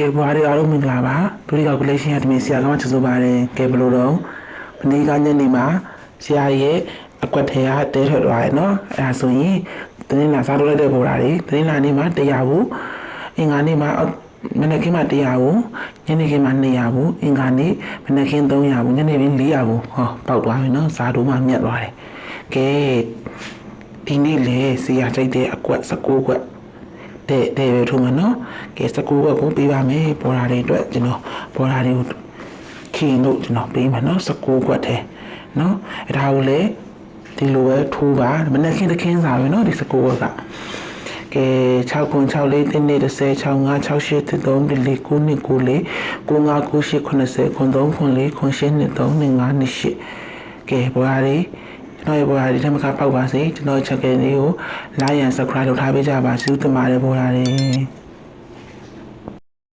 ကဲဘွားတွေအားလုံးမင်္ဂလာပါဒုတိယကလေးရှင်းရတမင်ဆရာကမှချစ်ဆိုပါတယ်ကဲဘလို့တော့မနေ့ကညနေမှာဆရာရဲ့အကွက်ထဲကတဲထွက်သွားတယ်နော်အဲဒါဆိုရင်တင်းလာစားလို့လိုက်တဲ့ပေါ်တာတွေတင်းလာနေမှာ100ဘူးအင်္ဂါနေ့မှာမနေ့ကမှ100ဘူးညနေခင်းမှာ200ဘူးအင်္ဂါနေ့မနေ့ကင်း300ဘူးညနေခင်း400ဘူးဟောပေါက်သွားပြီနော်စားတို့မှမြတ်သွားတယ်ကဲဒီနေ့လေဆရာကြိုက်တဲ့အကွက်19ကွက်တဲ့ပဲထုံးမယ်နော်ကဲ19ကွက်ကိုပေးပါမယ်ပေါ်တာတွေအတွက်ကျွန်တော်ပေါ်တာတွေကိုခင်းလို့ကျွန်တော်ပေးမယ်နော်19ကွက်ထဲနော်အဲဒါကိုလေဒီလိုပဲထိုးပါမနေ့ကင်းတခင်းစားပဲနော်ဒီ19ကွက်ကကဲ6ခွန်6လေးတင်းနေ30 65 68 3 4 9 9 9 4 95 98 90ခွန်3ခွန်4ခွန်8 2 3 2 5 2 8ကဲပေါ်တာတွေကျွန်တော်ရဲ့ပေါ်တာတွေထပ်မကပေါက်ပါစေကျွန်တော် channel လေးကို like and subscribe လုပ်ထားပေးကြပါစေဥတ္တမတဲ့ပေါ်တာတွေ